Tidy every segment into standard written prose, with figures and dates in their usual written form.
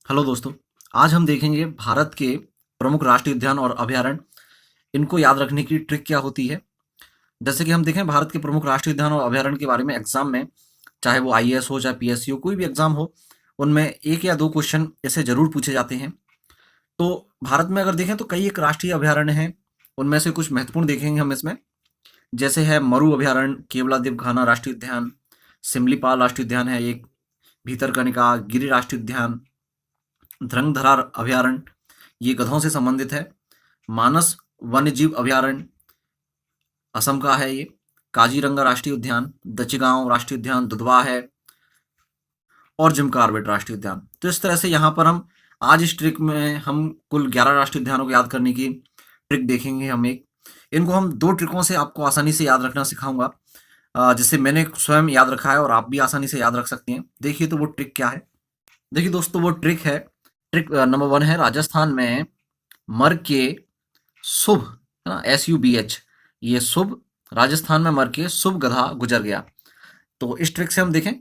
Hello दोस्तों। आज हम देखेंगे भारत के प्रमुख राष्ट्रीय उद्यान और अभयारण्य, इनको याद रखने की ट्रिक क्या होती है। जैसे कि हम देखें भारत के प्रमुख राष्ट्रीय उद्यान और अभयारण्य के बारे में एग्जाम में, चाहे वो आईएएस हो चाहे पीएससी हो, कोई भी एग्जाम हो, उनमें एक या दो क्वेश्चन ऐसे जरूर पूछे जाते हैं। तो भारत में अगर देखें तो कई एक राष्ट्रीय अभयारण्य हैं, उनमें से कुछ महत्वपूर्ण देखेंगे हम इसमें। जैसे है मरु अभयारण्य, केवलादेव घाना राष्ट्रीय उद्यान, सिमलीपाल राष्ट्रीय उद्यान है एक, भीतरकनिका, गिरि राष्ट्रीय उद्यान, ध्रंगधरा अभयारण्य, ये गधों से संबंधित है। मानस वन्यजीव अभयारण्य असम का है ये। काजीरंगा राष्ट्रीय उद्यान, दचगांव राष्ट्रीय उद्यान दुधवा है, और जिम कॉर्बेट राष्ट्रीय उद्यान। तो इस तरह से यहाँ पर हम आज इस ट्रिक में हम कुल 11 राष्ट्रीय उद्यानों को याद करने की ट्रिक देखेंगे। हम एक इनको हम दो ट्रिकों से आपको आसानी से याद रखना सिखाऊंगा, जिससे मैंने स्वयं याद रखा है और आप भी आसानी से याद रख सकते हैं। देखिए तो वो ट्रिक क्या है। देखिए दोस्तों, वो ट्रिक है, ट्रिक नंबर 1 है, राजस्थान में मर के शुभ, है ना, SUBH, ये शुभ, राजस्थान में मर के शुभ गधा गुजर गया। तो इस ट्रिक से हम देखें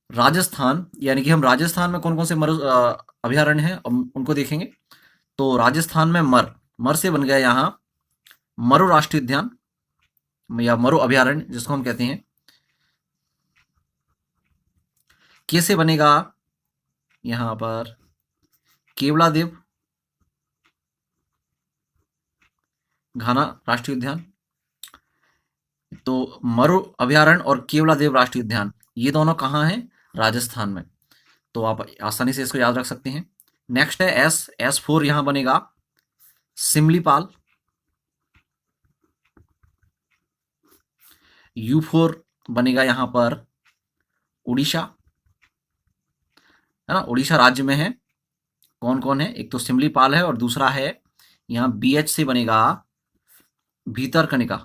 राजस्थान, यानी कि हम राजस्थान में कौन कौन से मरु अभयारण्य हैं उनको देखेंगे। तो राजस्थान में मर, मर से बन गया यहाँ मरु राष्ट्रीय उद्यान या मरु अभयारण्य जिसको हम कहते हैं। कैसे बनेगा यहाँ पर केवलादेव घाना राष्ट्रीय उद्यान। तो मरु अभयारण्य और केवलादेव राष्ट्रीय उद्यान ये दोनों कहाँ हैं? राजस्थान में। तो आप आसानी से इसको याद रख सकते हैं। नेक्स्ट है S4, यहां बनेगा सिमलीपाल। U4 बनेगा यहां पर उड़ीसा, है ना, उड़ीसा राज्य में है। कौन कौन है? एक तो सिमलीपाल है और दूसरा है यहाँ BH से बनेगा भीतरकनिका।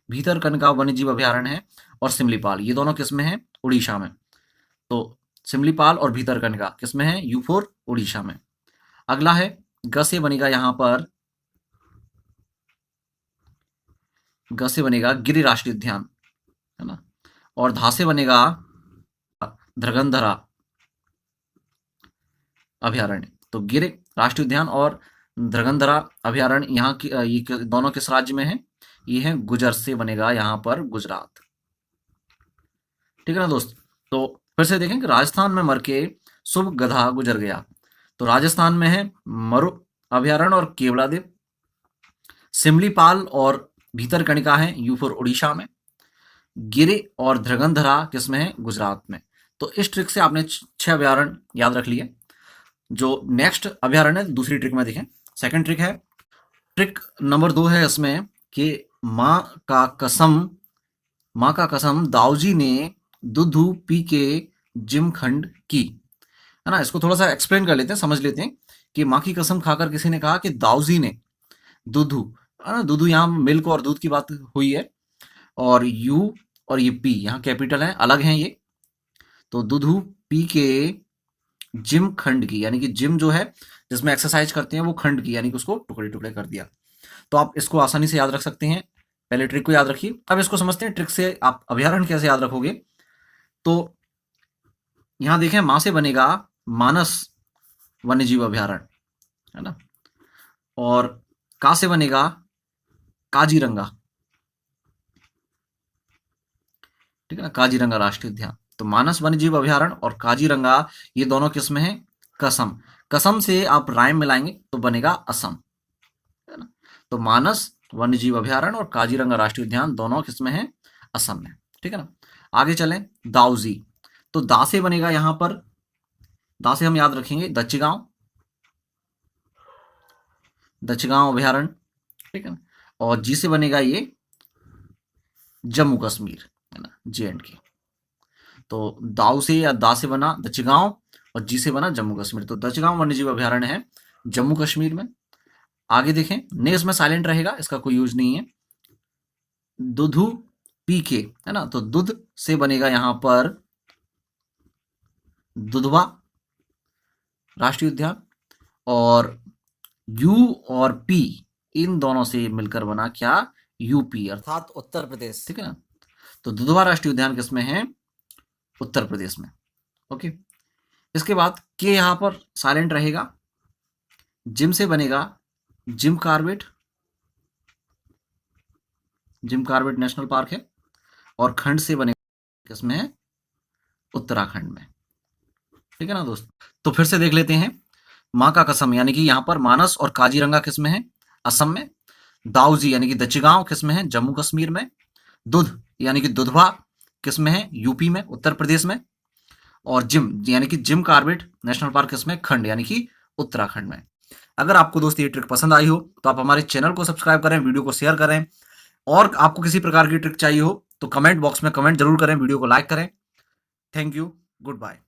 भीतरकनिका वन्यजीव अभयारण्य है और सिमलीपाल, ये दोनों किस में है? उड़ीसा में। तो सिमलीपाल और भीतरकनिका किस में है? U4 उड़ीसा में। अगला है ग से बनेगा यहां पर, ग से बनेगा गिरि राष्ट्रीय उद्यान, है ना, और धा से बनेगा ध्रगंधरा अभयारण्य। तो गिर राष्ट्रीय उद्यान और ध्रगंधरा अभयारण्य यहाँ की ये दोनों किस राज्य में है? ये है गुजर से बनेगा यहाँ पर गुजरात। ठीक है ना दोस्त। तो फिर से देखें कि राजस्थान में मर के शुभ गधा गुजर गया। तो राजस्थान में है मरु अभयारण्य और केवलादेव। सिमलीपाल और भीतरकनिका है U4 उड़ीसा में। गिरि और ध्रगंधरा किसमें है? गुजरात में। तो इस ट्रिक से आपने 6 अभयारण्य याद रख लिए। जो नेक्स्ट अभयारण्य दूसरी ट्रिक में देखें, सेकंड ट्रिक है, ट्रिक नंबर 2 है इसमें कि माँ का कसम दाऊजी ने दूधू पी के जिमखंड की, है ना। इसको थोड़ा सा एक्सप्लेन कर लेते हैं, समझ लेते हैं कि माँ की कसम खाकर किसी ने कहा कि दाऊजी ने दूधू, है ना, दूधू यहाँ मिल्क और दूध की बात हुई है, और यू और ये पी यहाँ कैपिटल है, अलग हैं ये। तो दूधू पी के जिम खंड की, यानी कि जिम जो है जिसमें एक्सरसाइज करते हैं वो खंड की, यानी कि उसको टुकड़े टुकड़े कर दिया। तो आप इसको आसानी से याद रख सकते हैं। पहले ट्रिक को याद रखिए, अब इसको समझते हैं ट्रिक से आप अभयारण्य कैसे याद रखोगे। तो यहां देखें मां से बनेगा मानस वन्यजीव अभयारण्य, है ना, और का से बनेगा काजीरंगा। ठीक है ना, काजीरंगा राष्ट्रीय उद्यान। तो मानस वन्यजीव अभयारण्य और काजीरंगा ये दोनों किस में है? कसम। कसम से आप राइम मिलाएंगे तो बनेगा असम, है ना। तो मानस वन्यजीव अभयारण्य और काजीरंगा राष्ट्रीय उद्यान दोनों किस में है? असम में। ठीक है ना। आगे चलें, दाऊजी। तो दा से बनेगा यहां पर, दा से हम याद रखेंगे दचगांव, दचगांव अभयारण्य। ठीक है ना। और जी से बनेगा ये जम्मू कश्मीर, है ना, JNK। तो दाऊ से या दा से बना दचगांव और जी से बना जम्मू कश्मीर। तो दचगांव वन्यजीव अभयारण्य है जम्मू कश्मीर में। आगे देखें, ने इसमें साइलेंट रहेगा, इसका कोई यूज नहीं है। दुधू पी के, है ना, तो दुध से बनेगा यहां पर दुधवा राष्ट्रीय उद्यान, और यू और पी इन दोनों से मिलकर बना क्या? यूपी, अर्थात उत्तर प्रदेश। ठीक है ना। तो दुधवा राष्ट्रीय उद्यान किसमें है? उत्तर प्रदेश में। ओके, इसके बाद के यहाँ पर साइलेंट रहेगा। जिम से बनेगा Jim Corbett, Jim Corbett national park है। और खंड से बनेगा किसमें है, उत्तराखंड में। ठीक है ना दोस्त। तो फिर से देख लेते हैं। माँ का कसम यानी कि यहाँ पर मानस और काजीरंगा किसमें है, असम में। दाऊजी यानी कि दच्चीगांव किसमें है, जम्मू कश्मीर में। दुध यानी कि दुधवा किसमें है, यूपी में, उत्तर प्रदेश में। और जिम यानी कि जिम कॉर्बेट नेशनल पार्क किसमें, खंड यानी कि उत्तराखंड में। अगर आपको दोस्त ये ट्रिक पसंद आई हो तो आप हमारे चैनल को सब्सक्राइब करें, वीडियो को शेयर करें। और आपको किसी प्रकार की ट्रिक चाहिए हो तो कमेंट बॉक्स में कमेंट जरूर करें, वीडियो को लाइक करें। Thank you, good bye.